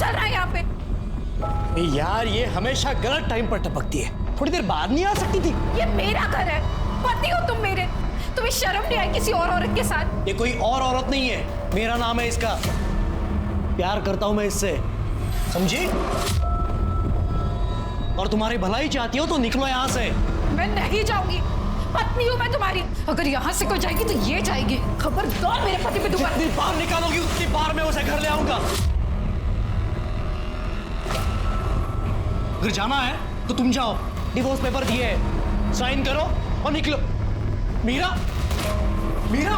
चल रहा है यहाँ पे? यार ये हमेशा गलत टाइम पर टपकती है, थोड़ी देर बाद नहीं आ सकती थी? ये मेरा घर है, पति हो तुम मेरे, तुम्हें शर्म नहीं आई किसी और औरत के साथ? ये कोई और औरत नहीं है, मेरा नाम है इसका, प्यार करता हूं मैं इससे, समझी? और तुम्हारी भलाई चाहती हो तो निकलो यहां से। मैं नहीं जाऊंगी, पत्नी हूं मैं तुम्हारी, अगर यहां से कोई जाएगी तो ये जाएगी। खबरदार मेरे पति पे दोबारा। जितनी बार निकालोगी उतनी बार मैं उसे घर ले आऊंगा। अगर जाना है तो तुम जाओ, डिवोर्स पेपर दिए हैं, साइन करो और निकलो। मीरा, मीरा,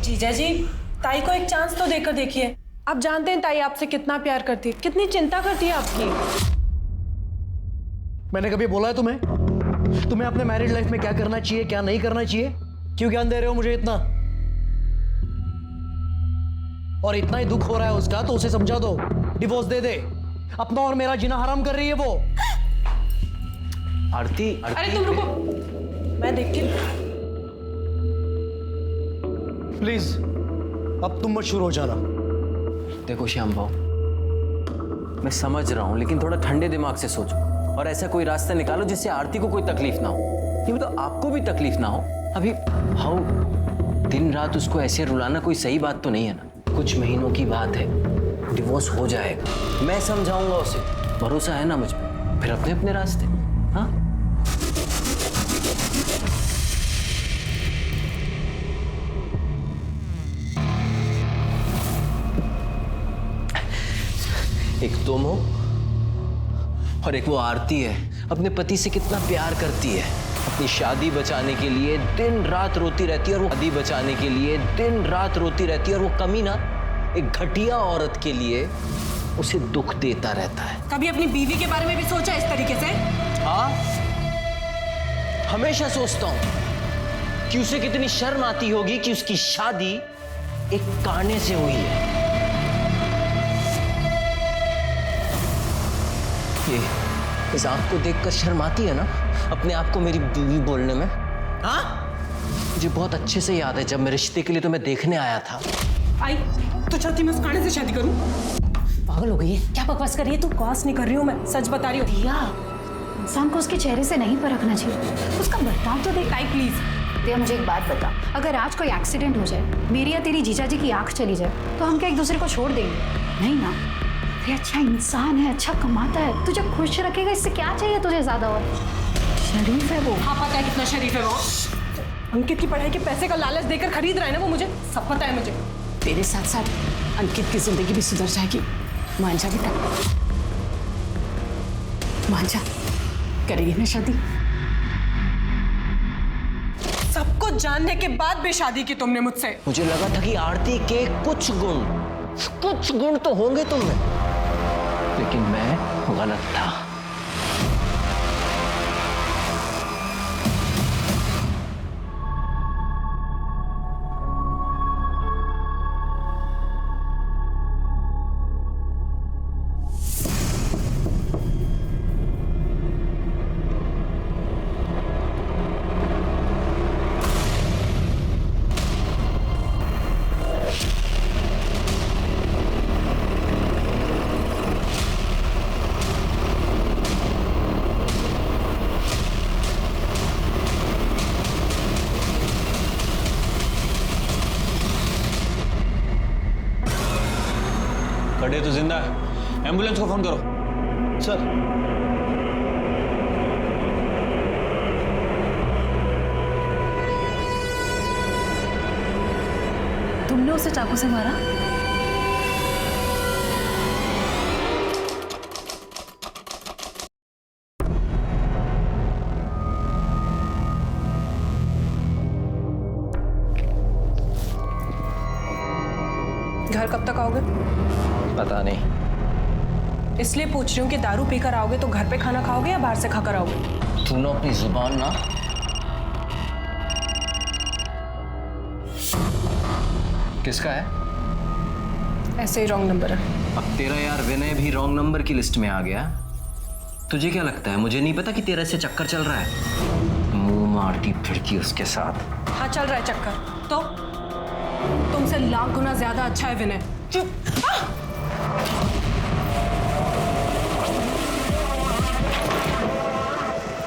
जीजा जी, ताई को एक चांस तो देकर देखिए। आप जानते हैं ताई आपसे कितना प्यार करती है, कितनी चिंता करती है आपकी। मैंने कभी बोला है तुम्हें अपने मैरिज लाइफ में क्या करना चाहिए क्या नहीं करना चाहिए? क्यों ज्ञान दे रहे हो मुझे इतना? और इतना ही दुख हो रहा है उसका तो उसे समझा दो, डिवोर्स दे दे। अपना और मेरा जीना हराम कर रही है वो। आरती, अरे तुम रुको, मैं देखती हूँ। प्लीज अब तुम मत शुरू हो जाना। देखो श्याम भाव, मैं समझ रहा हूं लेकिन थोड़ा ठंडे दिमाग से सोचो और ऐसा कोई रास्ता निकालो जिससे आरती को कोई तकलीफ ना हो, ये तो आपको भी तकलीफ ना हो। अभी हाउ दिन रात उसको ऐसे रुलाना कोई सही बात तो नहीं है ना। कुछ महीनों की बात है, डिवोर्स हो जाएगा, मैं समझाऊंगा उसे, भरोसा है ना मुझ पे। फिर अपने अपने रास्ते। हाँ, एक तुम हो और एक वो आरती है, अपने पति से कितना प्यार करती है, अपनी शादी बचाने के लिए दिन रात रोती रहती है, और वो शादी बचाने के लिए दिन रात रोती रहती है, और वो कमीना एक घटिया औरत के लिए उसे दुख देता रहता है। कभी अपनी बीवी के बारे में भी सोचा इस तरीके से? हाँ, हमेशा सोचता हूं कि उसे कितनी शर्म आती होगी कि उसकी शादी एक काने से हुई है। ये इस आंख को देखकर शर्म आती है ना अपने आप को मेरी बीवी बोलने में? हाँ, मुझे बहुत अच्छे से याद है जब मैं रिश्ते के लिए तुम्हें देखने आया था। आई तो चाहती मैं उस काने से शादी करूं? पागल हो गई है क्या? बकवास कर रही है तू? बकवास नहीं कर रही हूं मैं, सच बता रही हूँ। दिया, इंसान को उसके चेहरे से नहीं परखना चाहिए, उसका बर्ताव तो देख। ताई प्लीज। दिया मुझे एक बात बता, अगर आज कोई एक्सीडेंट हो जाए, मेरी या तेरी जीजा जी की आंख चली जाए, तो हम क्या एक दूसरे को छोड़ देंगे? नहीं ना। ये अच्छा इंसान है, अच्छा कमाता है, तुझे खुश रखेगा, इससे क्या चाहिए तुझे ज्यादा? और शरीफ है वो। हाँ पता है कितना शरीफ है वो। अंकित की पढ़ाई के पैसे का लालच देकर खरीद रहा है ना वो, मुझे सब पता है। मुझे तेरे साथ साथ अंकित की जिंदगी भी सुधर जाएगी। मान जा बेटा, मान जा, करेगी ना शादी? सब कुछ जानने के बाद भी शादी की तुमने मुझसे। मुझे लगा था कि आरती के कुछ गुण तो होंगे तुम में, लेकिन मैं गलत था। खड़े तो जिंदा है, एम्बुलेंस को फोन करो। सर, तुमने उसे चाकू से मारा? घर कब तक आओगे? पता नहीं। इसलिए पूछ रही हूँ कि दारू पीकर आओगे तो घर पे खाना खाओगे या बाहर से खाकर आओगे? सुनो अपनी जुबान ना। किसका है? ऐसे ही रॉन्ग नंबर है। अब तेरा यार विनय भी रॉन्ग नंबर की लिस्ट में आ गया। तुझे क्या लगता है मुझे नहीं पता कि तेरा इससे चक्कर चल रहा है? मुंह मारती फिरती उसके साथ। हाँ चल रहा है चक्कर, तो तुमसे लाख गुना ज्यादा अच्छा है विनय।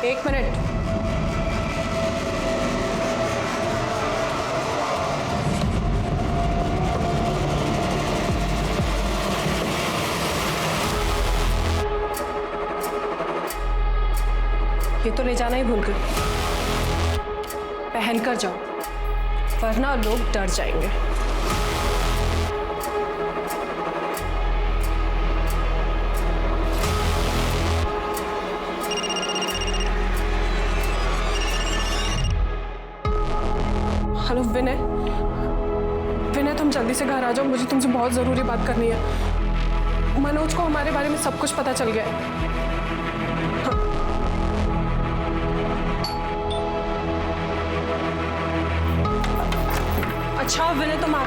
एक मिनट, ये तो ले जाना ही भूल गए। पहन कर जाओ वरना लोग डर जाएंगे। हेलो विनय, विनय तुम जल्दी से घर आ जाओ, मुझे तुमसे बहुत जरूरी बात करनी है। मनोज को हमारे बारे में सब कुछ पता चल गया है। अच्छा विनय तुम आ,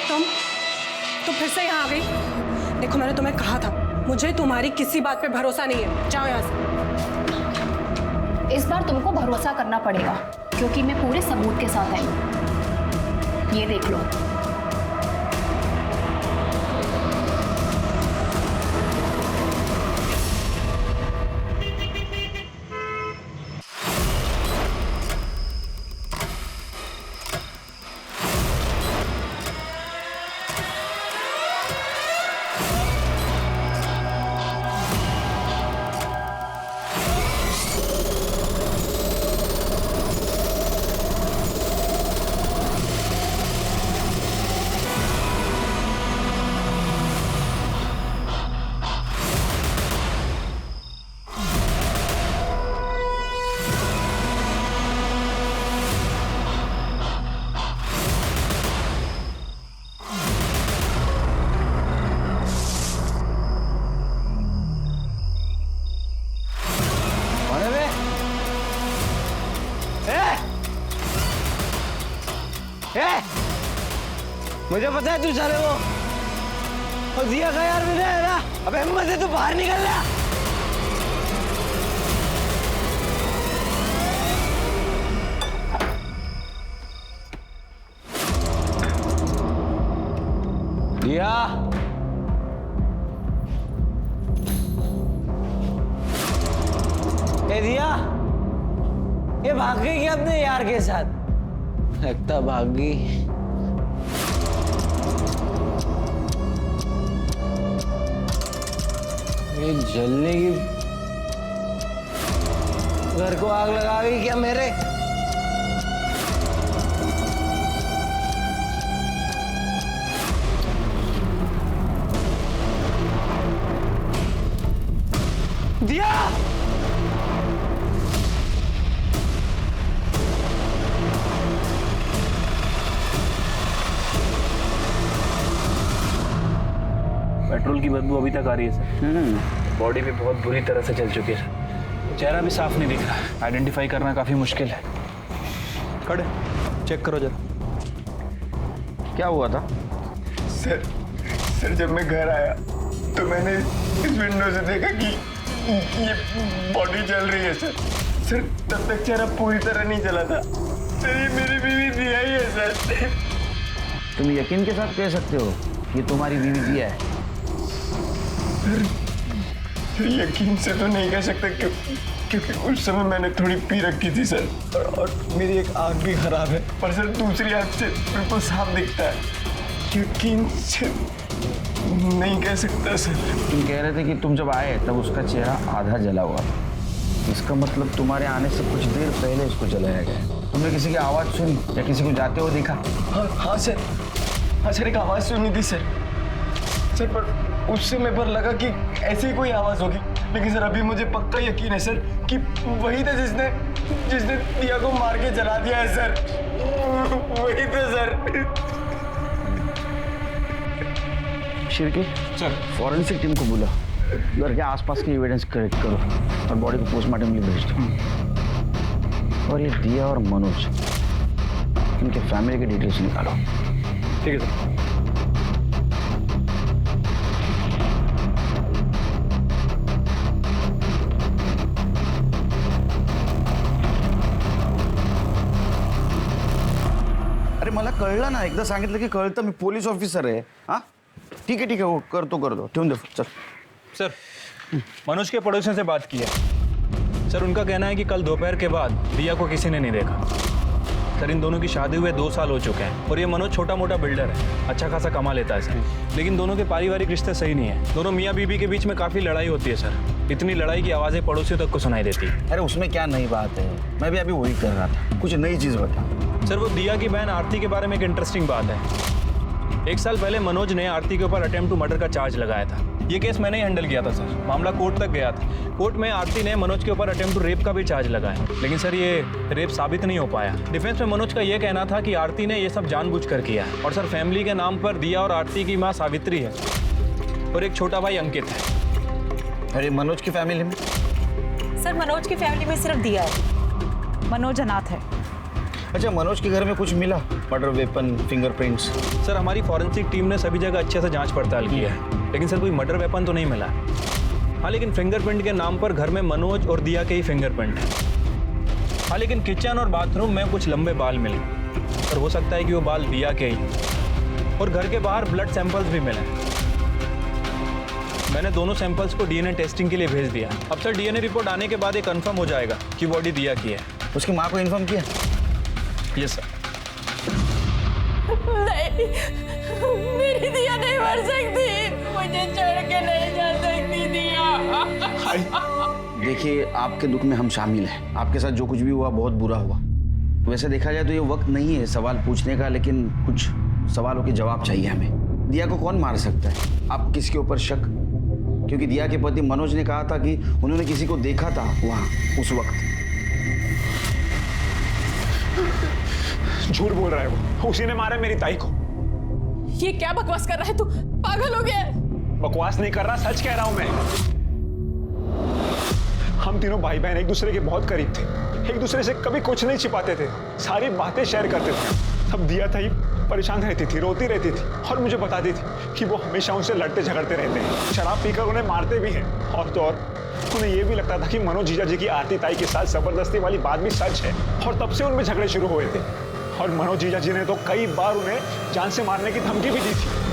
तुम फिर से यहाँ आ गई। देखो मैंने तुम्हें कहा था मुझे तुम्हारी किसी बात पे भरोसा नहीं है, जाओ यहाँ से। इस बार तुमको भरोसा करना पड़ेगा क्योंकि मैं पूरे सबूत के साथ आई हूं। ये देख लो। मुझे पता है तू चले वो और दिया का यार विनय है ना। अबे हिम्मत है तो बाहर निकल जा। दिया ए दिया, ये भाग गई क्या अपने यार के साथ? लगता भाग गई। ये जलने की घर को आग लगा गई क्या मेरे? दिया पेट्रोल की बदबू अभी तक आ रही है सर। बॉडी भी बहुत बुरी तरह से जल चुकी है सर। चेहरा भी साफ नहीं दिख रहा, आइडेंटिफाई करना काफी मुश्किल है। खड़े चेक करो जरा, क्या हुआ था? सर जब मैं घर आया तो मैंने इस विंडो से देखा कि ये बॉडी जल रही है सर। तब तक चेहरा पूरी तरह नहीं जला था सर। ये मेरी बीवी दिया ही है सर। तुम यकीन के साथ कह सकते हो कि तुम्हारी बीवी दिया है? सर यकीन से तो नहीं कह सकते क्योंकि उस समय मैंने थोड़ी पी रखी थी सर। और मेरी एक आँख भी खराब है, पर सर दूसरी आँख से बिल्कुल साफ दिखता है। यकीन से नहीं कह सकता सर। तुम कह रहे थे कि तुम जब आए तब उसका चेहरा आधा जला हुआ था। इसका मतलब तुम्हारे आने से कुछ देर पहले उसको जलाया गया। तुमने किसी की आवाज़ सुनी या किसी को जाते हुए देखा? हाँ सर एक आवाज़ सुनी थी सर। पर उस समय पर लगा कि ऐसी कोई आवाज़ होगी, लेकिन सर अभी मुझे पक्का यकीन है सर कि वही था जिसने दिया को मार के जला दिया है सर। वही था सर। शिरकी सर, फॉरेंसिक टीम को बुला, घर के आसपास के एविडेंस कलेक्ट करो और बॉडी को पोस्टमार्टम के लिए भेज दो। और ये दिया और मनोज, इनके फैमिली की डिटेल्स निकालो। ठीक है सर। अरे मला कळलं ना, एकदा सांगितलं की कळतं, मी पोलीस ऑफिसर आहे। हाँ ठीक है हो, करतो ठेवून दे चल। सर मनोज के पड़ोसियों से बात की है सर। उनका कहना है कि कल दोपहर के बाद दिया को किसी ने नहीं देखा। सर इन दोनों की शादी हुए 2 साल हो चुके हैं और ये मनोज छोटा मोटा बिल्डर है, अच्छा खासा कमा लेता है सर। लेकिन दोनों के पारिवारिक रिश्ते सही नहीं है। दोनों मियाँ बीबी के बीच में काफ़ी लड़ाई होती है सर। इतनी लड़ाई की आवाज़ें पड़ोसियों तक को सुनाई देती है। अरे उसमें क्या नई बात है, मैं भी अभी वही कर रहा था, कुछ नई चीज़ बता। सर वो दिया की बहन आरती के बारे में एक इंटरेस्टिंग बात है। 1 साल पहले मनोज ने आरती के ऊपर अटेम्प्ट टू मर्डर का चार्ज लगाया था। ये केस मैंने ही हैंडल किया था सर। मामला कोर्ट तक गया था। कोर्ट में आरती ने मनोज के ऊपर अटेम्प्ट टू रेप का भी चार्ज लगाया, लेकिन सर ये रेप साबित नहीं हो पाया। डिफेंस में मनोज का ये कहना था कि आरती ने ये सब जानबूझकर किया है। और सर फैमिली के नाम पर दिया और आरती की माँ सावित्री है और एक छोटा भाई अंकित है। अरे मनोज की फैमिली में? सर मनोज की फैमिली में सिर्फ दिया है, मनोज अनाथ है। अच्छा, मनोज के घर में कुछ मिला? Murder weapon, fingerprints? सर हमारी फॉरेंसिक टीम ने सभी जगह अच्छे से जांच पड़ताल की है, लेकिन सर कोई मर्डर वेपन तो नहीं मिला। हाँ लेकिन फिंगरप्रिंट के नाम पर घर में मनोज और दिया के ही फिंगरप्रिंट है। हाँ लेकिन किचन और बाथरूम में कुछ लंबे बाल मिले। सर हो सकता है कि वो बाल दिया के ही। और घर के बाहर ब्लड सैंपल्स भी मिले। मैंने दोनों सैंपल्स को डीएनए टेस्टिंग के लिए भेज दिया। अब सर डीएनए रिपोर्ट आने के बाद ये कंफर्म हो जाएगा कि बॉडी दिया की है। उसकी माँ को इन्फॉर्म किया? Yes sir. नहीं, मेरी दिया नहीं मर सकती, मुझे छोड़ के नहीं जा सकती दिया। देखिए, आपके दुख में हम शामिल हैं। आपके साथ जो कुछ भी हुआ बहुत बुरा हुआ। वैसे देखा जाए तो ये वक्त नहीं है सवाल पूछने का, लेकिन कुछ सवालों के जवाब चाहिए हमें। दिया को कौन मार सकता है? आप किसके ऊपर शक? क्योंकि दिया के पति मनोज ने कहा था कि उन्होंने किसी को देखा था वहाँ उस वक्त। झूठ बोल रहा है वो, उसी ने मारा मेरी ताई को। ये क्या बकवास कर रहा है तू? पागल हो गया है? बकवास नहीं कर रहा, सच कह रहा हूं मैं। हम तीनों भाई बहन एक दूसरे के बहुत करीब थे, एक दूसरे से कभी कुछ नहीं छिपाते थे, सारी बातें शेयर करते थे। तब दिया था ही परेशान रहती थी, रोती रहती थी और मुझे बताती थी कि वो हमेशा उनसे लड़ते झगड़ते रहते हैं, शराब पीकर उन्हें मारते भी हैं। और तो और उन्हें यह भी लगता था कि मनोज जीजा जी की आरती ताई के साथ जबरदस्ती वाली बात भी सच है, और तब से उनमें झगड़े शुरू हुए थे। और मनोज जीजा जी ने तो कई बार उन्हें जान से मारने की धमकी भी दी थी।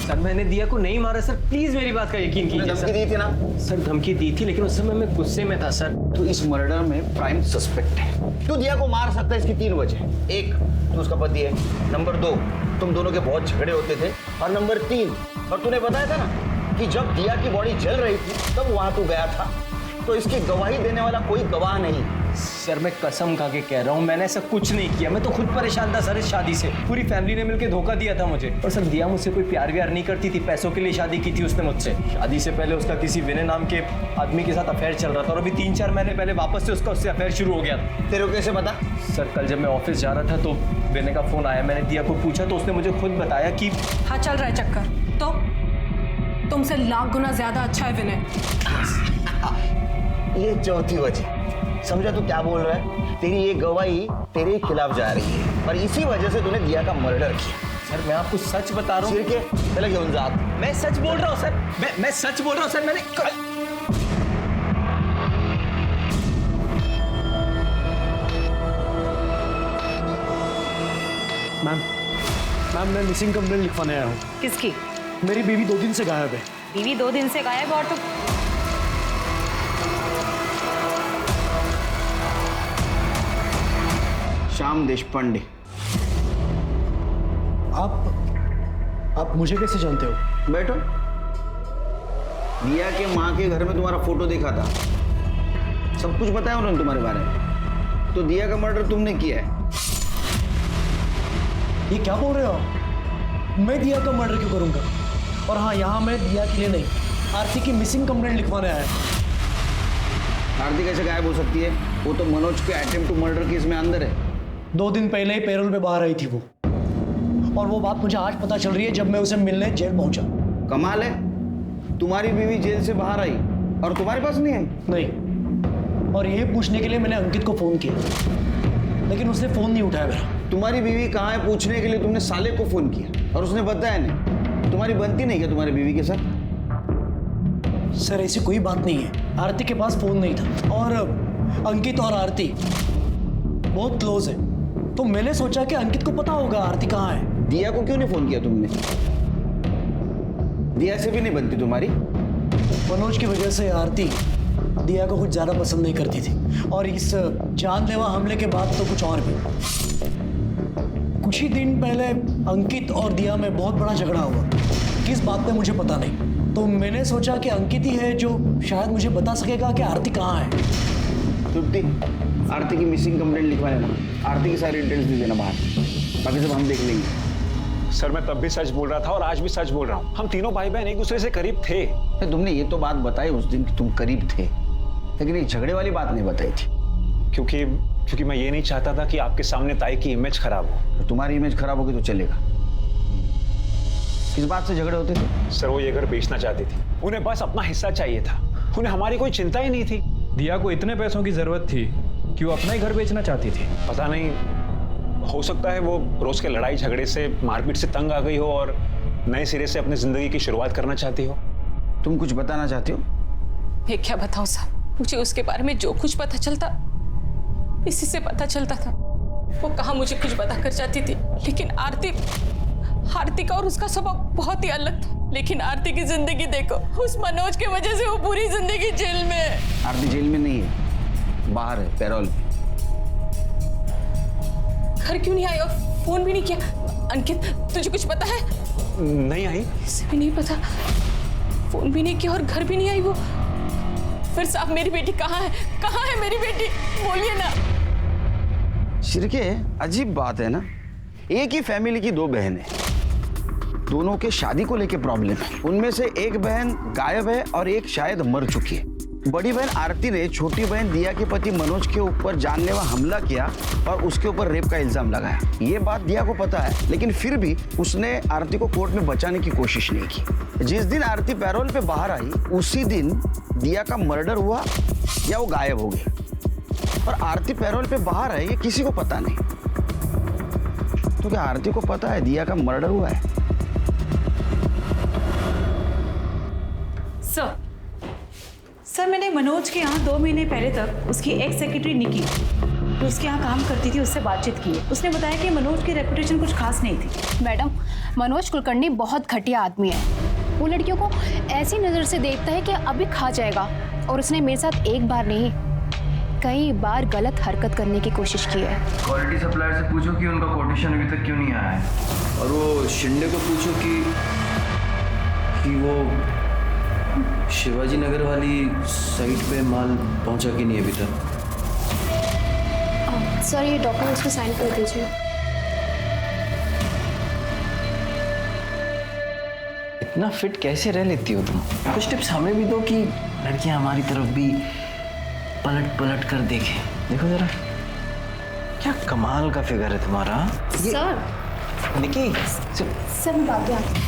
सर मैंने दिया को नहीं मारा सर, प्लीज मेरी बात का यकीन कीजिए। धमकी दी थी ना? सर धमकी दी थी, लेकिन उस समय मैं गुस्से में था सर। तो इस मर्डर में प्राइम सस्पेक्ट है। तू दिया को मार सकता है, इसकी 3 वजह। 1, तू उसका पति है। नंबर 2, तुम दोनों के बहुत झगड़े होते थे। और नंबर 3, और तूने बताया था ना कि जब दिया की बॉडी जल रही थी तब वहां तू गया था, तो इसकी गवाही देने वाला कोई गवाह नहीं। सर मैं कसम खा के कह रहा हूँ, मैंने ऐसा कुछ नहीं किया। मैं तो खुद परेशान था सर इस शादी से। पूरी फैमिली ने मिलकर धोखा दिया था मुझे। और सर दिया मुझसे कोई प्यार व्यार नहीं करती थी, पैसों के लिए शादी की थी उसने मुझसे। शादी से पहले उसका किसी विनय नाम के आदमी के साथ अफेयर चल रहा था, और अभी 3-4 महीने पहले वापस से उससे अफेयर शुरू हो गया था। तेरे को कैसे पता? सर कल जब मैं ऑफिस जा रहा था तो विनय का फोन आया। मैंने दिया को पूछा तो उसने मुझे खुद बताया कि हाँ चल रहा है चक्कर, तो तुमसे लाख गुना ज्यादा अच्छा है विनय। ये चौथी वजह। समझा तू क्या बोल रहा है? तेरी ये गवाही तेरे खिलाफ जा रही है, और इसी वजह से तूने दिया का मर्डर किया। सर मैं आपको सच बता रहा हूँ। सिर के पहले घेऊन जा। मैं सच बोल रहा हूँ सर, मैं सच बोल रहा हूँ सर। मैंने मैम मैं मिसिंग कंप्लेंट लिखवाने आया हूँ। किसकी? मेरी बीवी 2 दिन से गायब है। बीवी 2 दिन से गायब, और तो श्याम देशपांडे। आप मुझे कैसे जानते हो? बैठो। दिया के माँ के घर में तुम्हारा फोटो देखा था, सब कुछ बताया उन्होंने तुम्हारे बारे में। तो दिया का मर्डर तुमने किया है। ये क्या बोल रहे हो? मैं दिया का मर्डर क्यों करूंगा? और हाँ, यहाँ मैं दिया के लिए नहीं, आरती की मिसिंग कंप्लेंट लिखवाने आया। आरती कैसे गायब हो सकती है? वो तो मनोज के अटेम्प्ट टू मर्डर केस में अंदर है। 2 दिन पहले ही पैरोल पे बाहर आई थी वो, और वो बात मुझे आज पता चल रही है जब मैं उसे मिलने जेल पहुंचा। कमाल है, तुम्हारी बीवी जेल से बाहर आई और तुम्हारे पास नहीं आई? नहीं, और ये पूछने के लिए मैंने अंकित को फोन किया, लेकिन उसने फोन नहीं उठाया मेरा। तुम्हारी बीवी कहाँ है पूछने के लिए तुमने साले को फोन किया और उसने बताया नहीं। तुम्हारी बनती नहीं क्या तुम्हारी बीवी के साथ? सर ऐसी कोई बात नहीं है, आरती के पास फोन नहीं था और अंकित और आरती बहुत क्लोज है, तो मैंने सोचा कि अंकित को पता होगा आरती कहाँ है। दिया को क्यों नहीं फोन किया तुमने? दिया से भी नहीं बनती तुम्हारी? मनोज की वजह से आरती दिया को कुछ ज्यादा पसंद नहीं करती थी, और इस जानलेवा हमले के बाद तो कुछ और भी। कुछ ही दिन पहले अंकित और दिया में बहुत बड़ा झगड़ा हुआ, किस बात पे मुझे पता नहीं, तो मैंने सोचा कि अंकित ही है जो शायद मुझे बता सकेगा कि आरती कहाँ है। तृप्ति, आरती की मिसिंग कंप्लेंट लिखवा लेना, आरती की सारी डिटेल्स दे देना बाहर, बाकी सब हम देख लेंगे। सर मैं तब भी सच बोल रहा था और आज भी सच बोल रहा हूँ, हम तीनों भाई बहन एक दूसरे से करीब थे। तुमने ये तो बात बताई उस दिन कि तुम करीब थे, लेकिन एक झगड़े वाली बात नहीं बताई थी। क्योंकि मैं ये नहीं चाहता था कि आपके सामने ताई की इमेज खराब हो। तो तुम्हारी इमेज खराब होगी तो चलेगा। किस बात से झगड़े होते थे? सर वो ये घर बेचना चाहती थी, उन्हें बस अपना हिस्सा चाहिए था, उन्हें हमारी कोई चिंता ही नहीं थी। दिया को इतने पैसों की जरूरत थी कि वो अपना ही घर बेचना चाहती थी। पता नहीं, हो सकता है वो रोज के लड़ाई झगड़े से मारपीट से तंग आ गई हो और नए सिरे से अपनी जिंदगी की शुरुआत करना चाहती हो। तुम कुछ बताना चाहती हो? मैं क्या बताऊं साहब, मुझे उसके बारे में जो कुछ पता चलता इसी से पता चलता था। वो कहाँ मुझे कुछ बता कर जाती थी, लेकिन आरती का और उसका स्वभाव बहुत ही अलग था। लेकिन आरती की जिंदगी देखो, उस मनोज के वजह से वो पूरी जिंदगी जेल में है। आरती जेल में नहीं है, बाहर है, पैरोल पे। घर क्यों नहीं आई और फोन भी नहीं किया? अंकित तुझे कुछ पता है? नहीं आई। इसे भी नहीं पता, फोन भी नहीं किया और घर भी नहीं आई वो। फिर साहब मेरी बेटी कहाँ है? कहाँ है मेरी बेटी? बोलिए ना। शिरके, अजीब बात है ना, एक ही फैमिली की दो बहनें, दोनों के शादी को लेके प्रॉब्लम है। उनमें से एक बहन गायब है और एक शायद मर चुकी है। बड़ी बहन आरती ने छोटी बहन दिया के पति मनोज के ऊपर जानलेवा हमला किया और उसके ऊपर रेप का इल्जाम लगाया। ये बात दिया को पता है, लेकिन फिर भी उसने आरती को कोर्ट में बचाने की कोशिश नहीं की। जिस दिन आरती पैरोल पे बाहर आई उसी दिन दिया का मर्डर हुआ या वो गायब हो गई। और आरती पैरोल पे बाहर है ये किसी को पता नहीं। तो क्या आरती को पता है दिया का मर्डर हुआ है? सर मैंने मनोज के यहाँ 2 महीने पहले तक उसकी एक्स सेक्रेटरी निकी जो उसके यहाँ काम करती थी उससे बातचीत की है। उसने बताया कि मनोज की रेपुटेशन कुछ खास नहीं थी। मैडम, मनोज कुलकर्णी बहुत घटिया आदमी है। वो लड़कियों को ऐसी नज़र से देखता है कि अभी खा जाएगा, और उसने मेरे साथ एक बार नहीं कई बार गलत हरकत करने की कोशिश की है। क्वालिटी सप्लायर से पूछो कि उनका कोटेशन अभी तक क्यों नहीं आया है, और वो शिंदे को पूछो कि वो शिवाजी नगर वाली साइट पे माल पहुंचा कि नहीं अभी तक। सर ये डॉक्यूमेंट्स पे साइन कर दीजिए। इतना फिट कैसे रह लेती हो तुम? कुछ टिप्स हमें भी दो कि लड़कियां हमारी तरफ भी पलट पलट कर देखें। देखो जरा, क्या कमाल का फिगर है तुम्हारा। सर निकी, सर मैं बात आती।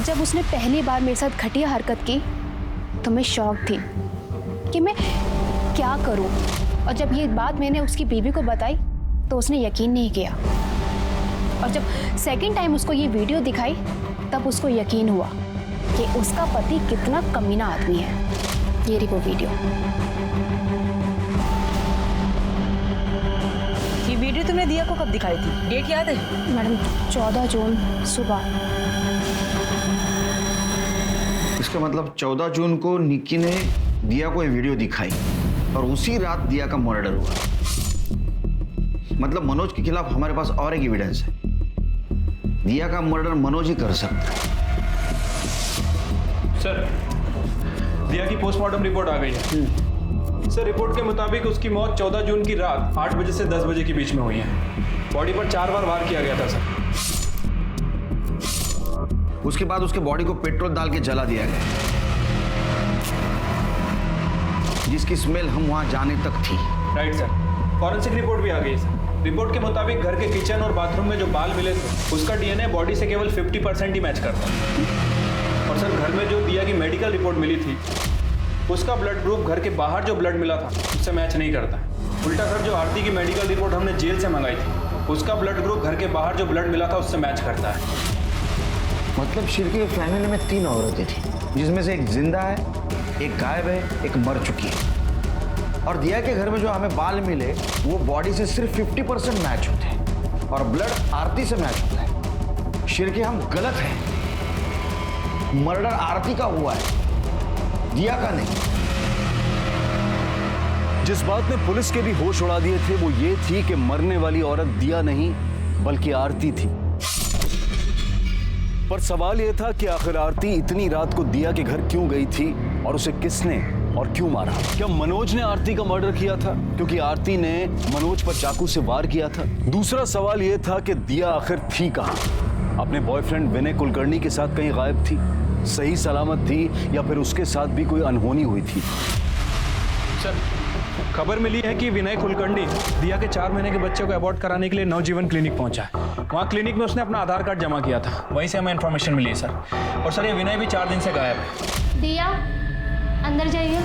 जब उसने पहली बार मेरे साथ घटिया हरकत की तो मैं शॉक थी कि मैं क्या करूं, और जब ये बात मैंने उसकी बीवी को बताई तो उसने यकीन नहीं किया, और जब सेकंड टाइम उसको ये वीडियो दिखाई तब उसको यकीन हुआ कि उसका पति कितना कमीना आदमी है। ये रही वो वीडियो। ये वीडियो तुमने दिया को कब दिखाई थी? डेट याद है? मैडम 14 जून सुबह। इसका मतलब 14 जून को निक्की ने दिया को ये वीडियो दिखाई और उसी रात दिया का मर्डर हुआ। मतलब मनोज के खिलाफ हमारे पास और एक एविडेंस है, दिया का मर्डर मनोज ही कर सकता है। सर, दिया की पोस्टमार्टम रिपोर्ट आ गई है। सर, रिपोर्ट के मुताबिक उसकी मौत 14 जून की रात 8 बजे से 10 बजे के बीच में हुई है। बॉडी पर 4 बार वार किया गया था सर। उसके बाद उसके बॉडी को पेट्रोल डाल के जला दिया गया, जिसकी स्मेल हम वहां जाने तक थी। राइट सर, फॉरेंसिक रिपोर्ट भी आ गई है सर। रिपोर्ट के मुताबिक घर के किचन और बाथरूम में जो बाल मिले थे उसका डीएनए बॉडी से केवल 50% ही मैच करता है। और सर घर में जो दिया की मेडिकल रिपोर्ट मिली थी उसका ब्लड ग्रुप घर के बाहर जो ब्लड मिला था उससे मैच नहीं करता है। उल्टा सर जो आरती की मेडिकल रिपोर्ट हमने जेल से मंगाई थी उसका ब्लड ग्रुप घर के बाहर जो ब्लड मिला था उससे मैच करता है। मतलब शिरके फैमिली में 3 औरतें थी, जिसमें से एक जिंदा है, एक गायब है, एक मर चुकी है। और दिया के घर में जो हमें बाल मिले वो बॉडी से सिर्फ 50% मैच होते हैं और ब्लड आरती से मैच होता है। शिरके हम गलत हैं। मर्डर आरती का हुआ है, दिया का नहीं। जिस बात ने पुलिस के भी होश उड़ा दिए थे वो ये थी कि मरने वाली औरत दिया नहीं बल्कि आरती थी। पर सवाल यह था कि आखिर आरती इतनी रात को दिया के घर क्यों गई थी और उसे किसने और क्यों मारा? क्या मनोज ने आरती का मर्डर किया था क्योंकि आरती ने मनोज पर चाकू से वार किया था? दूसरा सवाल यह था कि दिया आखिर थी कहां? अपने बॉयफ्रेंड विनय कुलकर्णी के साथ कहीं गायब थी, सही सलामत थी, या फिर उसके साथ भी कोई अनहोनी हुई थी? सर खबर मिली है कि विनय कुलकर्णी दिया के 4 महीने के बच्चे को अबॉर्ट कराने के लिए नवजीवन क्लिनिक पहुंचा है। वहाँ क्लिनिक में उसने अपना आधार कार्ड जमा किया था, वहीं से हमें इन्फॉर्मेशन मिली है सर। और सर ये विनय भी 4 दिन से गायब है। दिया अंदर जाइए।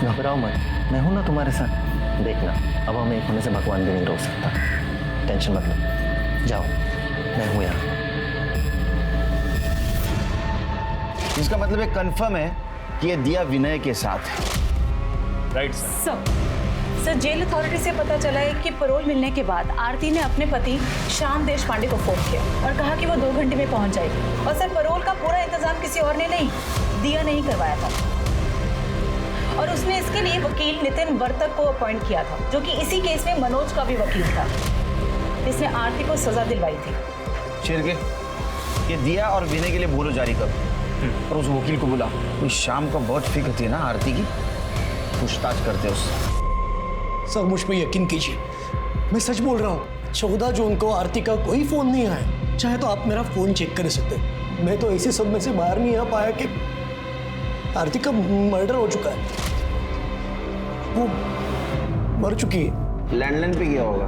घबराओ मत, मैं हूं ना तुम्हारे साथ। देखना अब हमें एक होने से भगवान भी नहीं रोक सकता। टेंशन मत लो, जाओ मैं हूं यहाँ। इसका मतलब ये कंफर्म है कि ये दिया विनय के साथ है। Right sir. Sir jail authority से पता चला है कि पैरोल मिलने के बाद आरती ने अपने पति श्याम देश पांडे को फोन किया और कहा कि वो 2 घंटे में पहुंच जाएगी। और सर पैरोल का पूरा इंतजाम किसी और ने नहीं, दिया ने ही करवाया था। और उसने इसके लिए वकील नितिन वर्तक को अपॉइंट किया था, जो कि इसी केस में मनोज का भी वकील था, जिसने आरती को सजा दिलवाई थी। शिरके ये दिया और विनय के लिए बोलो जारी कर और उस वकील को बुला। कोई शाम को बहुत फिक्र थी ना आरती की, पूछताछ करते उससे। सर मुझ पर यकीन कीजिए, मैं सच बोल रहा हूँ। 14 जून को आरती का कोई फोन नहीं आया। चाहे तो आप मेरा फोन चेक कर सकते हैं। मैं तो ऐसे सब में से बाहर नहीं आ पाया कि आरती का मर्डर हो चुका है, वो मर चुकी है। लैंडलाइन पे गया होगा।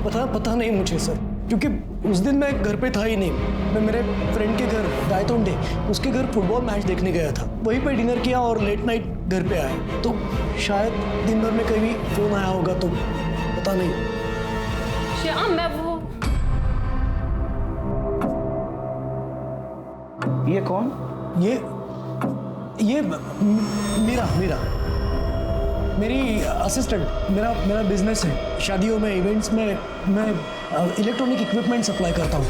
हाँ पता नहीं मुझे सर, क्योंकि उस दिन मैं घर पे था ही नहीं। मैं मेरे फ्रेंड के घर गायतोंडे, उसके घर फुटबॉल मैच देखने गया था। वहीं पे डिनर किया और लेट नाइट घर पे आया। तो शायद दिन भर में कभी फोन आया होगा, तो पता नहीं। श्याम मैं वो ये कौन? ये मीरा मेरी असिस्टेंट। मेरा बिजनेस है, शादियों में इवेंट्स में मैं इलेक्ट्रॉनिक इक्विपमेंट सप्लाई करता हूँ।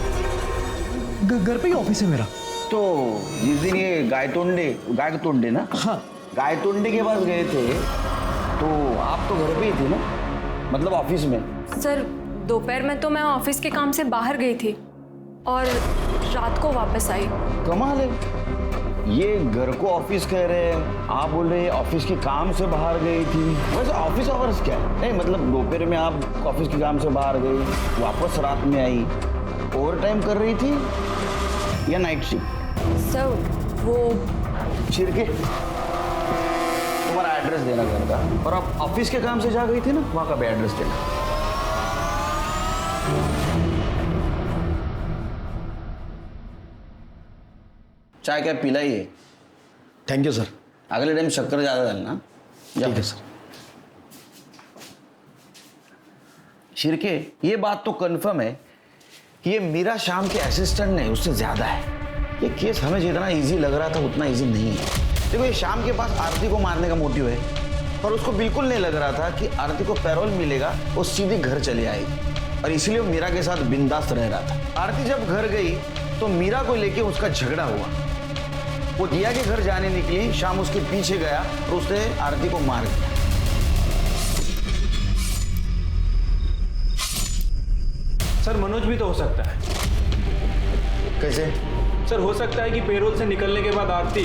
घर पे ही ऑफिस है मेरा। तो जिस दिन ये गायतोंडे ना, हाँ गायतोंडे के पास गए थे तो आप तो घर पे ही थे ना, मतलब ऑफिस में? सर दोपहर में तो मैं ऑफिस के काम से बाहर गई थी और रात को वापस आई। कमाल है, ये घर को ऑफिस कह रहे हैं, आप बोल रहे हैं ऑफिस के काम से बाहर गई थी। वैसे ऑफिस आवर्स क्या है? नहीं मतलब दोपहर में आप ऑफिस के काम से बाहर गई, वापस रात में आई, ओवर टाइम कर रही थी या नाइट शिफ्ट? सर वो छिरके तुम्हारा एड्रेस देना घर का, और आप ऑफिस के काम से जा गई थी ना, वहाँ का भी एड्रेस देना। चाय क्या पिलाइए? Thank you sir. अगले टाइम शक्कर ज़्यादा डालना। ठीक है सर। शिरके ये बात तो कंफर्म है कि ये मीरा शाम के असिस्टेंट नहीं, उससे ज़्यादा है। ये केस हमें जितना इजी लग रहा था उतना इजी नहीं है। देखो ये शाम के पास आरती को मारने का मोटिव है, पर उसको बिल्कुल नहीं लग रहा था कि आरती को पैरोल मिलेगा वो सीधी घर चली आएगी, और इसलिए वो मीरा के साथ बिंदास रह रहा था। आरती जब घर गई तो मीरा को लेके उसका झगड़ा हुआ। वो दिया के घर जाने निकली, शाम उसके पीछे गया और उसने आरती को मार दिया। सर मनोज भी तो हो सकता है। कैसे? सर हो सकता है कि पेरोल से निकलने के बाद आरती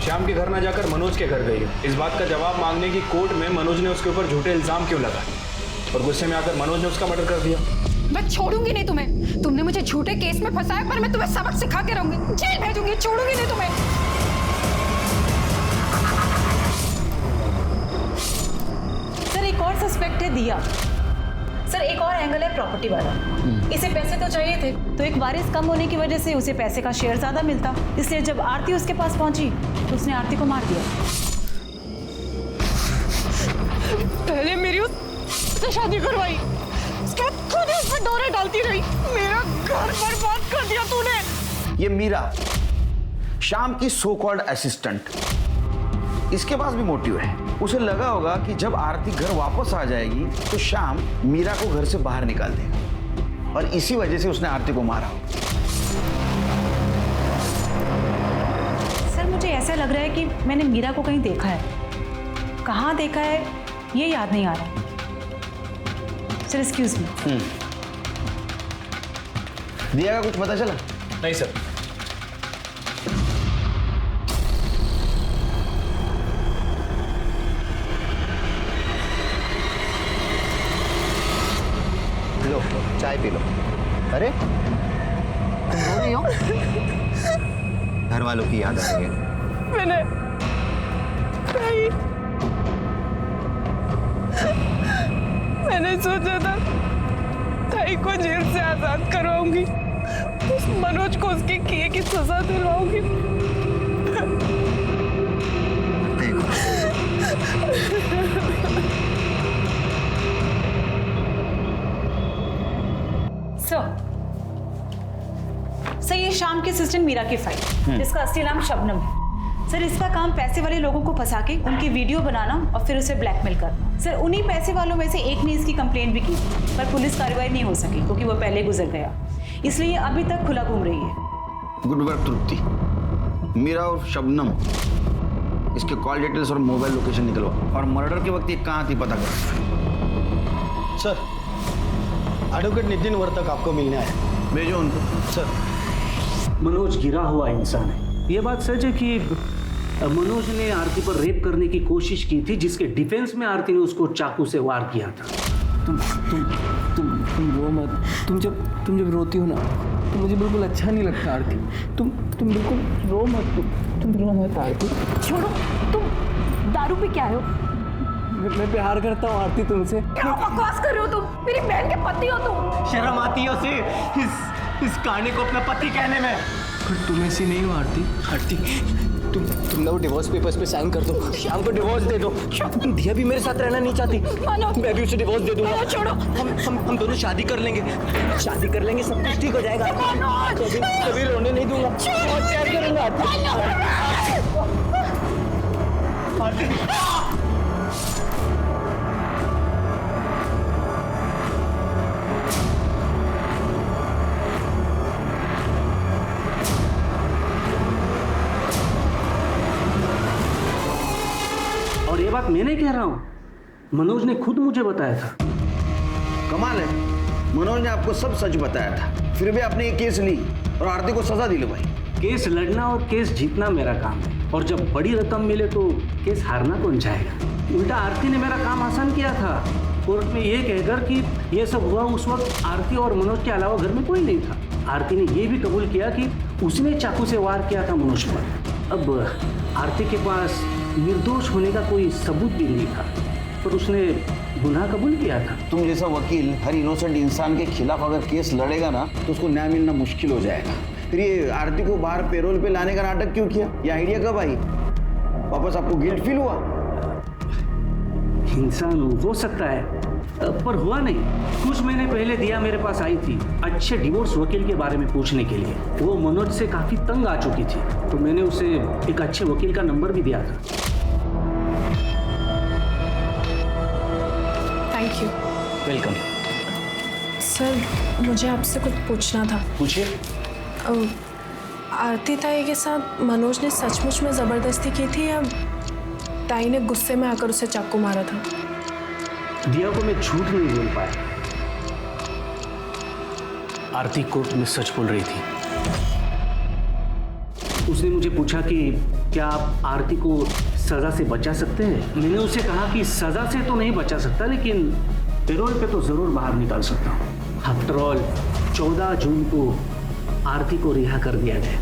श्याम के घर ना जाकर मनोज के घर गई। इस बात का जवाब मांगने की कोर्ट में मनोज ने उसके ऊपर झूठे इल्जाम क्यों लगाए, और गुस्से में आकर मनोज ने उसका मर्डर कर दिया। मैं छोड़ूंगी नहीं तुम्हें। तुमने मुझे झूठे केस में फंसाया, पर मैं तुम्हें सबक सिखा के रहूंगी। जेल भेजूंगी, छोड़ूंगी नहीं तुम्हें। सस्पेक्ट है दिया। सर एक और एंगल है प्रॉपर्टी वाला। इसे पैसे तो चाहिए थे, तो एक वारिस कम होने की वजह से उसे पैसे का शेयर ज्यादा मिलता, इसलिए जब आरती उसके पास पहुंची तो उसने आरती को मार दिया। पहले मेरी उससे शादी करवाई, उसके बाद खुद ही उसमें डोरे डालती रही, मेरा घर बर्बाद कर दिया तूने। ये मीरा श्याम की सो कॉल्ड असिस्टेंट, इसके पास भी मोटिव है। उसे लगा होगा कि जब आरती घर वापस आ जाएगी तो श्याम मीरा को घर से बाहर निकाल देगा, और इसी वजह से उसने आरती को मारा। सर मुझे ऐसा लग रहा है कि मैंने मीरा को कहीं देखा है, कहाँ देखा है ये याद नहीं आ रहा। Sir excuse me. दिया का कुछ पता चला? नहीं सर। लो चाय पी लो। अरे तुम रो रही हो? घर वालों की याद आ रही है। मैंने सोचा था ताई को जेल से आजाद करवाऊंगी, उस मनोज को उसके किए की सजा दिलवाऊंगी। सर ये शाम के असिस्टेंट मीरा की फाइल, जिसका असली नाम शबनम है। सर इसका काम पैसे वाले लोगों को फंसा के उनकी वीडियो बनाना और फिर उसे ब्लैकमेल करना। सर उन्हीं पैसे वालों में से एक ने इसकी कंप्लेंट भी की, पर पुलिस कार्रवाई नहीं हो सकी क्योंकि वो पहले गुजर गया, इसलिए अभी तक खुला घूम रही है। गुड वर्क तृप्ति। मीरा और शबनम, इसके कॉल डिटेल्स और मोबाइल लोकेशन निकलवा, और मर्डर के वक्त ये कहाँ थी पता करो। सर एडवोकेट नितिन वर्तक आपको मिलने आए। भेजो उनको। सर मनोज गिरा हुआ इंसान है। ये बात सच है कि मनोज ने आरती पर रेप करने की कोशिश की थी, जिसके डिफेंस में आरती ने उसको चाकू से वार किया था। तुम रो मत। तुम जब रोती हो ना तो मुझे बिल्कुल अच्छा नहीं लगता आरती। तुम बिल्कुल रो मत। तुम रो मत आरती। छोड़ो, तुम दारू पे क्या हो? मैं प्यार करता हूँ आरती तुमसे। क्या बकवास कर रहे हो तुम? मेरी बहन के पति हो तुम। शर्म आती है उसे इस कहानी को अपना पति कहने में। पर तुम ऐसी नहीं हो आरती। आरती तुम ना वो डिवोर्स पेपर्स पे साइन कर दो, श्याम को डिवोर्स दे दो। दिया भी मेरे साथ रहना नहीं चाहती, मैं भी उसे डिवोर्स दे दूंगा। छोड़ो। हम दोनों शादी कर लेंगे, सब कुछ ठीक हो जाएगा। कभी रोने नहीं दूंगा, बहुत प्यार करूंगा आरती। और ये बात मैं नहीं कह रहा हूँ, मनोज ने खुद मुझे बताया था। कमाल है, मनोज ने आपको सब सच बताया था, फिर भी आपने ये केस ली और आरती को सजा दिलवाई। केस लड़ना और केस जीतना मेरा काम है, और जब बड़ी रकम मिले तो केस हारना कौन चाहेगा। उल्टा आरती ने मेरा काम आसान किया था, कोर्ट में ये कहकर कि ये सब हुआ उस वक्त आरती और मनोज के अलावा घर में कोई नहीं था। आरती ने ये भी कबूल किया कि उसने चाकू से वार किया था मनोज पर। अब आरती के पास निर्दोष होने का कोई सबूत भी नहीं था, पर उसने गुनाह कबूल किया था। तुम जैसा वकील हर इनोसेंट इंसान के खिलाफ अगर केस लड़ेगा ना तो उसको न्याय मिलना मुश्किल हो जाएगा। फिर ये आरती को बाहर पेरोल पे लाने का नाटक क्यों किया? ये आइडिया कब आई? वापस आपको गिल्ट फील हुआ? इंसान हो सकता है, पर हुआ नहीं। कुछ महीने पहले दिया मेरे पास आई थी अच्छे डिवोर्स वकील के बारे में पूछने के लिए। वो मनोज से काफी तंग आ चुकी थी, तो मैंने उसे एक अच्छे वकील का नंबर भी दिया था। Thank you. वेलकम। सर मुझे आपसे कुछ पूछना था। पूछिए। आरती ताई के साथ मनोज ने सचमुच में ज़बरदस्ती की थी या ताई ने गुस्से में आकर उसे चाकू मारा था? दिया को मैं झूठ नहीं बोल पाया। आरती कोर्ट में सच बोल रही थी। उसने मुझे पूछा कि क्या आप आरती को सजा से बचा सकते हैं। मैंने उसे कहा कि सजा से तो नहीं बचा सकता, लेकिन पेरोल पे तो जरूर बाहर निकाल सकता हूँ। आफ्टर ऑल 14 जून को आरती को रिहा कर दिया गया।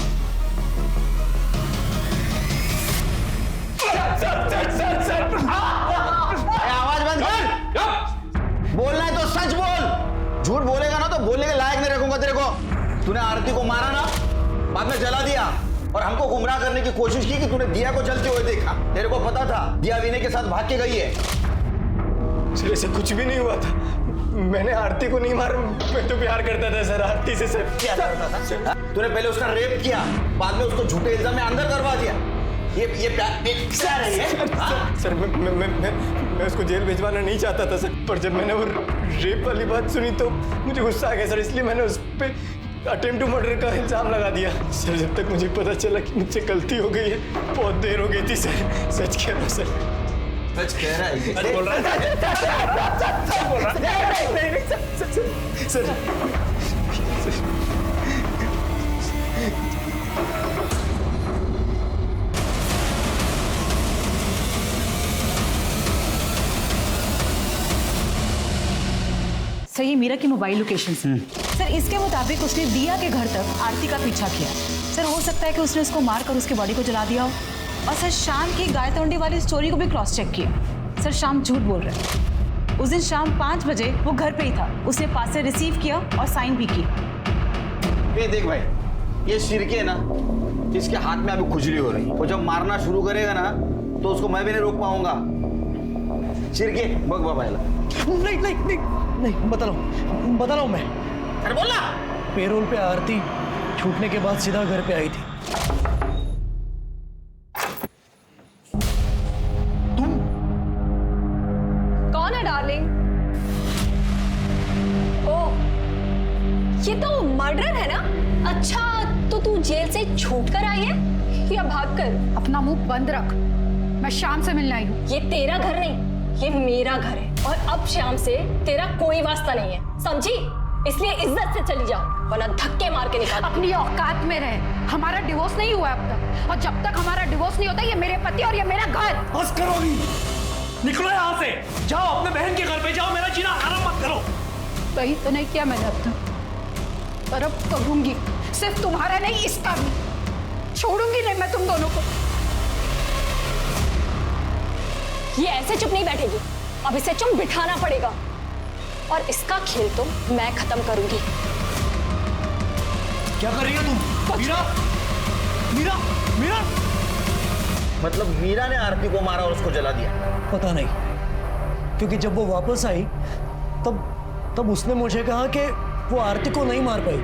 आवाज बंद कर। बोलना है तो सच बोल। झूठ बोलेगा ना तो बोलने के लायक नहीं रखूंगा तेरे को। तूने आरती को मारा ना, बाद में जला दिया और हमको गुमराह करने की कोशिश की कि तूने दिया को जलते हुए देखा। तेरे को पता था दिया विनय के साथ भाग के गई है। सर ऐसे कुछ भी नहीं हुआ था। मैंने आरती को नहीं मारा, मैं तो प्यार करता था सर आरती से। सर क्या करता था? तूने पहले उसका रेप किया, बाद में उसको झूठे इल्जाम में अंदर करवा दिया। ये प्यार है? सर मैं उसको जेल भिजवाना नहीं चाहता था सर, पर जब मैंने वो रेप वाली बात सुनी तो मुझे गुस्सा आ गया सर, इसलिए मैंने उस पे अटेम्प्ट टू मर्डर का इल्जाम लगा दिया। सर जब तक मुझे पता चला कि मुझसे गलती हो गई है, बहुत देर हो गई थी सर। सच कह रहा हूँ सर। सच कह रहा है? सच बोल रहा है सर। सर ये मीरा की मोबाइल लोकेशन सर, इसके मुताबिक उसने दिया के घर तक आरती का पीछा किया। सर हो सकता है कि उसने उसको मार कर उसके बॉडी को जला दिया हो। और सर शाम की गाय तोंडी वाली स्टोरी को भी क्रॉस चेक किया। सर शाम झूठ बोल रहा है। उस दिन शाम 5 बजे वो घर पे ही था। उसने पास से रिसीव किया और साइन भी की। ये देख भाई, ये सिरके है ना, इसके हाथ में अभी खुजली हो रही है। वो जब मारना शुरू करेगा ना तो उसको मैं भी नहीं रोक पाऊंगा। सिरके बग बाबा। नहीं बता रहा हूँ मैं। अरे बोलना। पेरोल पे आरती छूटने के बाद सीधा घर पे आई थी। कौन है डार्लिंग? ओह, ये तो मर्डर है ना? अच्छा, तो तू जेल से छूट कर आई है या भाग कर? अपना मुंह बंद रख। मैं शाम से मिलने आई हूँ। ये तेरा घर नहीं, ये मेरा घर है और अब शाम से तेरा कोई वास्ता नहीं है, समझी? इसलिए इज्जत से चली जाओ वरना धक्के मार के निकाल। अपनी औकात में रहे। हमारा डिवोर्स नहीं हुआ अब तक, और जब तक हमारा डिवोर्स नहीं होता, ये मेरे पति और ये मेरा घर। बस करोगी? निकलो यहाँ से, जाओ अपने बहन के घर पे जाओ, मेरा जीना हराम मत करो। कहीं तो नहीं किया मैंने अब तक, पर अब करूंगी। सिर्फ तुम्हारा नहीं, इसका भी। छोड़ूंगी नहीं मैं तुम दोनों को। ये ऐसे चुप नहीं बैठेगी, अब इसे चुप बिठाना पड़ेगा और इसका खेल तो मैं खत्म करूंगी। क्या कर रही है तुम? मीरा मतलब मीरा ने आरती को मारा और उसको जला दिया? पता नहीं, क्योंकि जब वो वापस आई तब उसने मुझे कहा कि वो आरती को नहीं मार पाई।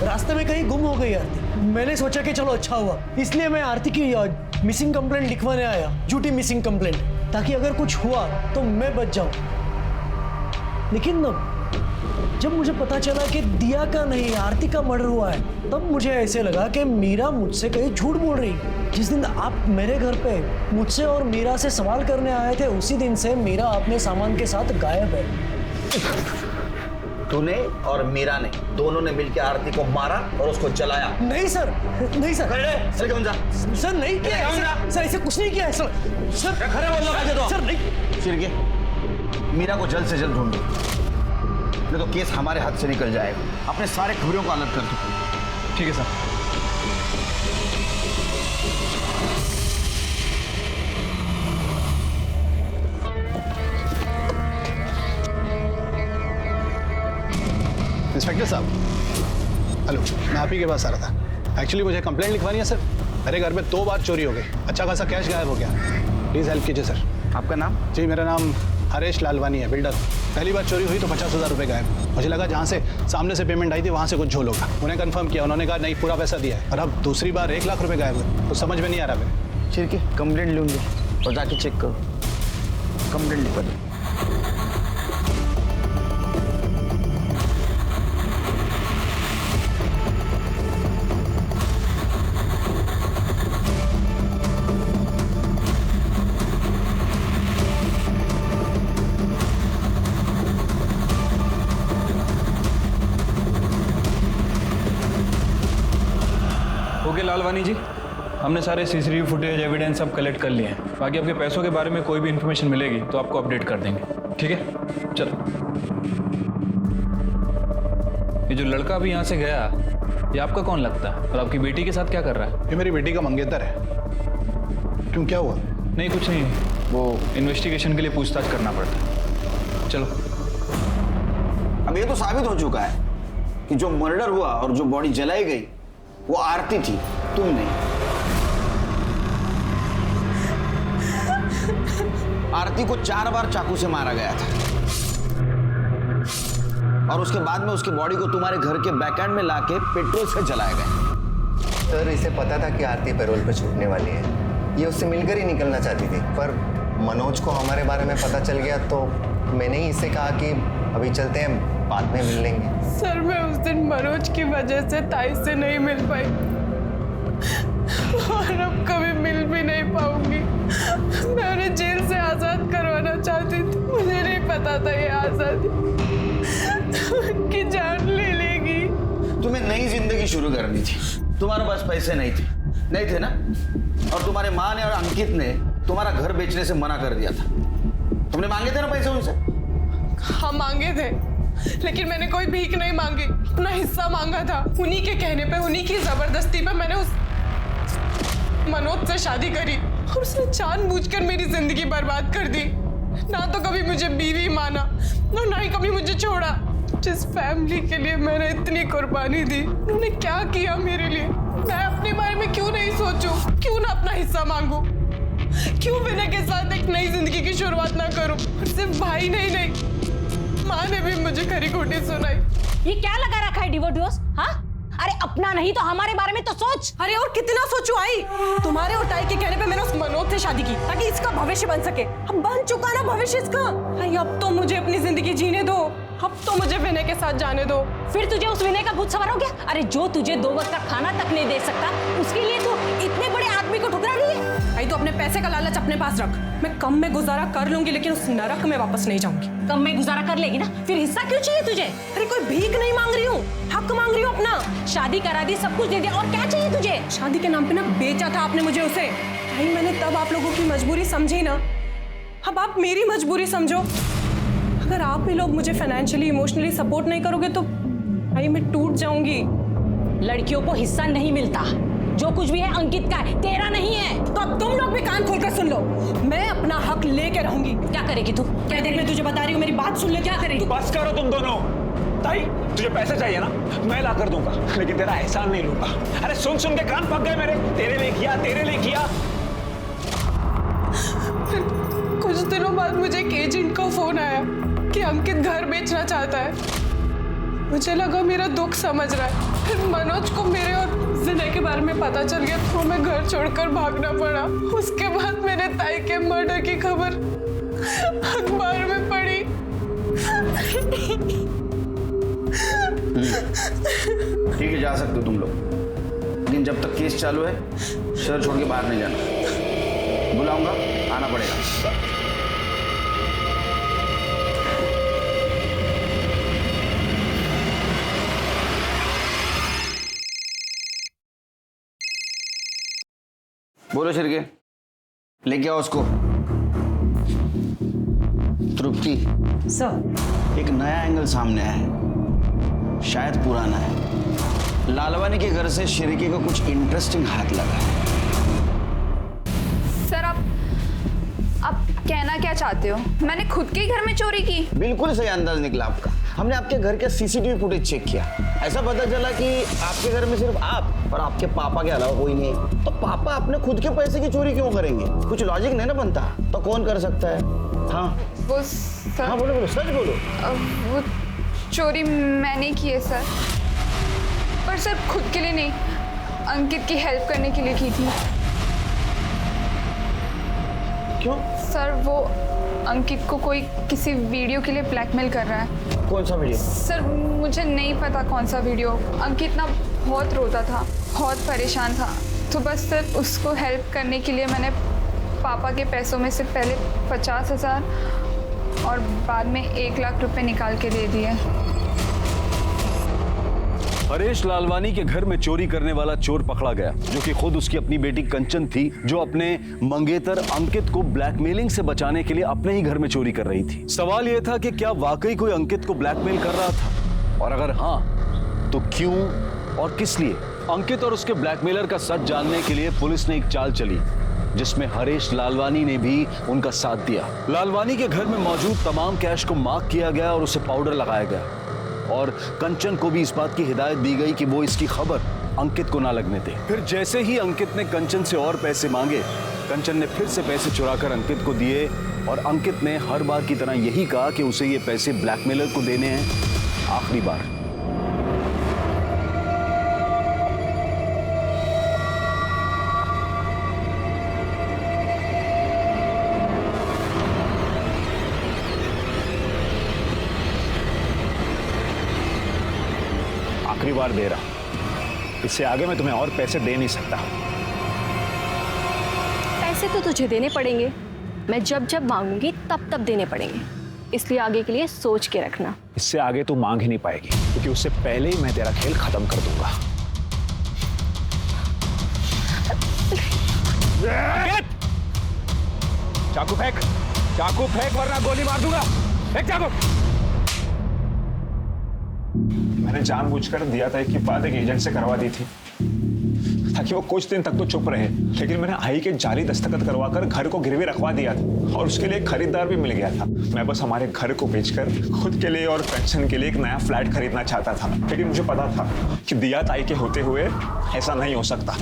रास्ते में कहीं गुम हो गई आरती। मैंने सोचा कि चलो अच्छा हुआ, इसलिए मैं आरती की मिसिंग कंप्लेंट लिखवाने आया, झूठी मिसिंग कंप्लेंट, ताकि अगर कुछ हुआ तो मैं बच जाऊं। लेकिन जब मुझे पता चला कि दिया का नहीं आरती का मर्डर हुआ है, तब मुझे ऐसे लगा कि मीरा मुझसे कहीं झूठ बोल रही। जिस दिन आप मेरे घर पे मुझसे और मीरा से सवाल करने आए थे, उसी दिन से मीरा अपने सामान के साथ गायब है। तूने और मीरा ने दोनों ने मिलकर आरती को मारा और उसको जलाया? नहीं सर, नहीं सर। सर नहीं किया है सर, ऐसे कुछ नहीं किया है सर। सर सर नहीं। सिरके, मीरा को जल्द से जल्द ढूंढ दो, नहीं तो केस हमारे हाथ से निकल जाएगा। अपने सारे खबरों को अलग कर दो। ठीक है सर। इंस्पेक्टर साहब, हेलो, मैं आप ही के पास आ रहा था। एक्चुअली मुझे कंप्लेंट लिखवानी है सर। मेरे घर में 2 बार चोरी हो गई, अच्छा खासा कैश गायब हो गया। प्लीज़ हेल्प कीजिए सर। आपका नाम? जी मेरा नाम हरेश लालवानी है, बिल्डर। पहली बार चोरी हुई तो 50,000 रुपये गायब। मुझे लगा जहाँ से सामने से पेमेंट आई थी वहाँ से कुछ झोल होगा। उन्हें कंफर्म किया, उन्होंने कहा नहीं पूरा पैसा दिया है। और अब दूसरी बार 1 लाख रुपये गायब हुए, तो समझ में नहीं आ रहा मेरे। ठीक है, कंप्लेंट लूँगी और जाके चेक करो। कंप्लेंट लिखवा दो। ओके लालवानी जी, हमने सारे सीसीटीवी फुटेज एविडेंस सब कलेक्ट कर लिए हैं। बाकी आपके पैसों के बारे में कोई भी इन्फॉर्मेशन मिलेगी तो आपको अपडेट कर देंगे, ठीक है? चलो। ये जो लड़का अभी यहाँ से गया, ये आपका कौन लगता है और आपकी बेटी के साथ क्या कर रहा है? ये मेरी बेटी का मंगेतर है। क्यों, क्या हुआ? नहीं कुछ नहीं, वो इन्वेस्टिगेशन के लिए पूछताछ करना पड़ता है। चलो। अब ये तो साबित हो चुका है कि जो मर्डर हुआ और जो बॉडी जलाई गई वो आरती थी, तुम नहीं। आरती को 4 बार चाकू से मारा गया था और उसके बाद में उसकी बॉडी को तुम्हारे घर के बैकएंड में लाके पेट्रोल से जलाया गया। सर इसे पता था कि आरती पैरोल पे छूटने वाली है, ये उससे मिलकर ही निकलना चाहती थी, पर मनोज को हमारे बारे में पता चल गया तो मैंने ही इससे कहा कि अभी चलते हैं, बाद में मिल लेंगे। सर मैं उस दिन मनोज की वजह से ताई से नहीं मिल पाई और अब कभी मिल भी नहीं पाऊंगी। मैं उन्हें जेल से आजाद करवाना चाहती थी, मुझे नहीं पता था ये आजादी उनकी जान ले लेगी। तुम्हें नई जिंदगी शुरू करनी थी, तुम्हारे पास पैसे नहीं थे ना, और तुम्हारे माँ ने और अंकित ने तुम्हारा घर बेचने से मना कर दिया था। तुमने मांगे थे ना पैसे उनसे? हाँ मांगे थे, लेकिन मैंने कोई भीख नहीं मांगी, अपना हिस्सा मांगा था। उन्हीं के कहने पे, उन्हीं की जबरदस्ती पे मैंने उस मनोज से शादी करी और उसने जानबूझकर मेरी जिंदगी बर्बाद कर दी। ना तो कभी मुझे बीवी माना और ना ही कभी मुझे छोड़ा। जिस फैमिली के लिए मैंने इतनी कुर्बानी दी, उन्होंने क्या किया मेरे लिए। मैं अपने बारे में क्यों नहीं सोचूं, क्यों ना अपना हिस्सा मांगू, क्यों विनय के साथ एक नई जिंदगी की शुरुआत ना करूं। और सिर्फ भाई नहीं, माँ ने भी मुझे खरी खोटी सुनाई। ये क्या लगा रखा है डिवोर्स? हाँ, अरे अपना नहीं तो हमारे बारे में तो सोच। अरे और कितना सोचूं आई, तुम्हारे और ताई के कहने पे मैंने उस मनोज से शादी की ताकि इसका भविष्य बन सके। अब बन चुका ना भविष्य इसका। अरे अब तो मुझे अपनी जिंदगी जीने दो, अब तो मुझे विनय के साथ जाने दो। फिर तुझे उस विनय का भूत सवार हो गया? अरे जो तुझे 2 वक्त का खाना तक नहीं दे सकता, उसके लिए तू इतने बड़े आदमी को ठुकरा रही है। आई तो अपने पैसे का लालच अपने पास रख। मैं कम में गुजारा कर लूंगी, लेकिन उस नरक में वापस नहीं जाऊंगी। कम में गुजारा कर लेगी ना, फिर हिस्सा क्यों चाहिए तुझे? अरे कोई भीख नहीं मांग रही हूँ, हक मांग रही हूँ अपना। शादी करा दी, सब कुछ दे दिया, और क्या चाहिए तुझे? शादी के नाम पे ना बेचा था आपने मुझे उसे। भाई मैंने तब आप लोगों की मजबूरी समझी ना, अब आप मेरी मजबूरी समझो। अगर आप भी लोग मुझे फाइनेंशियली इमोशनली सपोर्ट नहीं करोगे तो भाई मैं टूट जाऊंगी। लड़कियों को हिस्सा नहीं मिलता, जो कुछ भी है अंकित का है, तेरा नहीं है। तो अब तुम लोग भी कान खोलकर सुन लो, मैं अपना हक लेके रहूंगी। क्या करेगी तू? क्या देख, मैं तुझे बता रही हूँ, मेरी बात सुन ले। क्या करेगी? बस करो तुम दोनों। ताई तुझे पैसे चाहिए ना, मैं ला कर दूंगा, लेकिन तेरा एहसान नहीं लूंगा। अरे सुन सुन के कान पक गए मेरे, तेरे लिए किया, तेरे लिए किया। कुछ दिनों बाद मुझे एक एजेंट का फोन आया कि अंकित घर बेचना चाहता है। मुझे लगा मेरा दुख समझ रहा है। फिर मनोज को मेरे और विनय के बारे में पता चल गया तो मैं घर छोड़कर भागना पड़ा। उसके बाद मैंने ताई के मर्डर की खबर अखबार में पढ़ी। ठीक है, जा सकते हो तुम लोग, लेकिन जब तक केस चालू है शहर छोड़ के बाहर नहीं जाना। बुलाऊंगा, आना पड़ेगा। बोलो शिरके, लेके आओ उसको। तृप्ति सर, एक नया एंगल सामने आया है, शायद पुराना है। लालवानी के घर से शिरके का कुछ इंटरेस्टिंग हाथ लगा है। सर आप कहना क्या चाहते हो? मैंने खुद के घर में चोरी की? बिल्कुल सही अंदाज निकला आपका। हमने आपके घर के सीसीटीवी फुटेज चेक किया, ऐसा पता चला कि आपके घर में सिर्फ आप और आपके पापा के अलावा कोई नहीं है। तो पापा अपने खुद के पैसे की चोरी क्यों करेंगे? कुछ लॉजिक नहीं ना बनता। तो कौन कर सकता है? हाँ वो सर, हाँ बोलो बोलो, सच बोलो। वो चोरी मैंने की है सर, पर सर खुद के लिए नहीं, अंकित की हेल्प करने के लिए की थी। क्यों? सर वो अंकित को कोई किसी वीडियो के लिए ब्लैकमेल कर रहा है। कौन सा वीडियो? सर मुझे नहीं पता कौन सा वीडियो। अंकित ना बहुत रोता था, बहुत परेशान था, तो बस सर उसको हेल्प करने के लिए मैंने पापा के पैसों में से पहले 50,000 और बाद में 1 लाख रुपए निकाल के दे दिए। हरेश लालवानी के घर में चोरी करने वाला चोर पकड़ा गया, जो कि खुद उसकी अपनी बेटी कंचन थी, जो अपने मंगेतर अंकित को ब्लैकमेलिंग से बचाने के लिए अपने ही घर में चोरी कर रही थी। सवाल यह था कि क्या वाकई कोई अंकित को ब्लैकमेल कर रहा था, और अगर हाँ तो क्यों और किस लिए? अंकित और उसके ब्लैकमेलर का सच जानने के लिए पुलिस ने एक चाल चली, जिसमें हरेश लालवानी ने भी उनका साथ दिया। लालवानी के घर में मौजूद तमाम कैश को मार्क किया गया और उसे पाउडर लगाया गया। और कंचन को भी इस बात की हिदायत दी गई कि वो इसकी खबर अंकित को ना लगने दे। फिर जैसे ही अंकित ने कंचन से और पैसे मांगे, कंचन ने फिर से पैसे चुराकर अंकित को दिए और अंकित ने हर बार की तरह यही कहा कि उसे ये पैसे ब्लैकमेलर को देने हैं आखिरी बार। आखिरी बार दे रहा, इससे आगे मैं तुम्हें और पैसे दे नहीं सकता। पैसे तो तुझे देने पड़ेंगे, मैं जब जब मांगूंगी तब तब देने पड़ेंगे, इसलिए आगे के लिए सोच के रखना। इससे आगे तू मांग ही नहीं पाएगी, क्योंकि उससे पहले ही मैं तेरा खेल खत्म कर दूंगा। चाकू फेंक, चाकू फेंक वरना गोली मार दूंगा। फेंक चाकू। मैंने जानबूझकर दिया था कि बात एक एजेंट से करवा दी थी ताकि वो कुछ दिन तक तो चुप रहे, लेकिन मैंने आई के जाली दस्तखत करवाकर घर को गिरवी रखवा दिया था और उसके लिए एक खरीदार भी मिल गया था। मैं बस हमारे घर को बेचकर खुद के लिए और पेंशन के लिए एक नया फ्लैट खरीदना चाहता था, लेकिन मुझे पता था कि दिया ताई के होते हुए ऐसा नहीं हो सकता,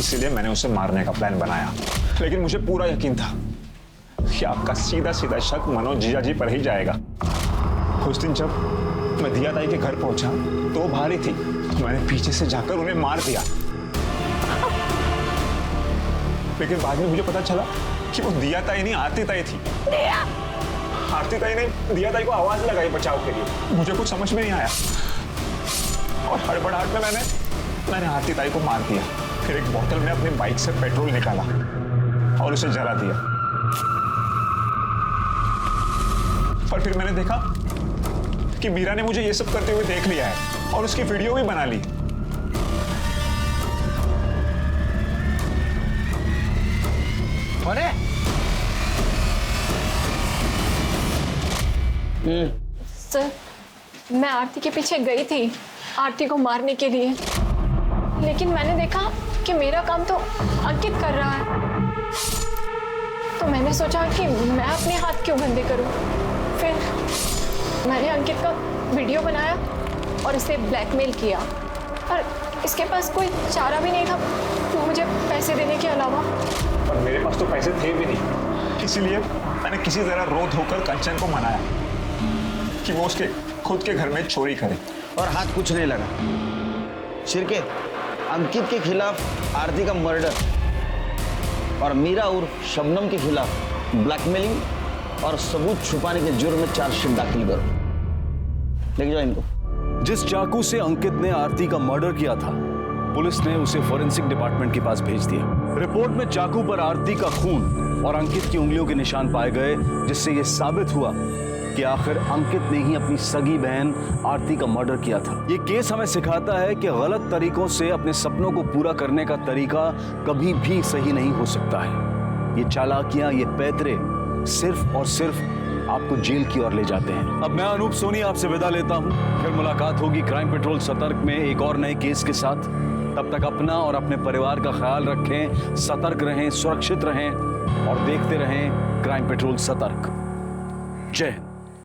इसीलिए मैंने उसे मारने का प्लान बनाया। लेकिन मुझे पूरा यकीन था कि आपका सीधा सीधा शक मनोज जीजाजी पर ही जाएगा। उस दिन जब मैं दिया ताई के घर पहुंचा तो वो भारी थी, तो मैंने पीछे से जाकर उन्हें मार दिया। लेकिन बाद में मुझे पता चला कि वो दिया ताई नहीं आरती ताई थी। आरती ताई ने दिया ताई को आवाज लगाई बचाव के लिए। मुझे कुछ समझ में नहीं आया और हड़बड़ाहट में मैंने आरती ताई को मार दिया। फिर एक बोतल में अपनी बाइक से पेट्रोल निकाला और उसे जला दिया। पर फिर मैंने देखा कि मीरा ने मुझे ये सब करते हुए देख लिया है और उसकी वीडियो भी बना ली। सर, मैं आरती के पीछे गई थी आरती को मारने के लिए, लेकिन मैंने देखा कि मेरा काम तो अंकित कर रहा है, तो मैंने सोचा कि मैं अपने हाथ क्यों गंदे करूं। फिर मैंने अंकित का वीडियो बनाया और उसे ब्लैकमेल किया, पर इसके पास कोई चारा भी नहीं था मुझे पैसे देने के अलावा। पर मेरे पास तो पैसे थे भी नहीं, इसीलिए मैंने किसी तरह रो धोकर कंचन को मनाया कि वो उसके खुद के घर में चोरी करे। और हाथ कुछ नहीं लगा। शिरके, अंकित के खिलाफ आरती का मर्डर और मीरा और शबनम के खिलाफ ब्लैकमेलिंग और सबूत छुपाने के जुर्म में चार्जशीट दाखिल करो। लेके जाओ इनको। जिस चाकू से अंकित ने आरती का मर्डर किया था, पुलिस ने उसे फॉरेंसिक डिपार्टमेंट के पास भेज दिया। रिपोर्ट में चाकू पर आरती का खून और अंकित की उंगलियों के निशान पाए गए, जिससे यह साबित हुआ कि आखिर अंकित ने ही अपनी सगी बहन आरती का मर्डर किया था। ये केस हमें सिखाता है कि गलत तरीकों से अपने सपनों को पूरा करने का तरीका कभी भी सही नहीं हो सकता है। ये चालाकियां, ये पैतरे सिर्फ और सिर्फ आपको जेल की ओर ले जाते हैं। अब मैं अनूप सोनी आपसे विदा लेता हूं। फिर मुलाकात होगी क्राइम पेट्रोल सतर्क में एक और नए केस के साथ। तब तक अपना और अपने परिवार का ख्याल रखें, सतर्क रहें, सुरक्षित रहें और देखते रहें क्राइम पेट्रोल सतर्क। जय हिंद।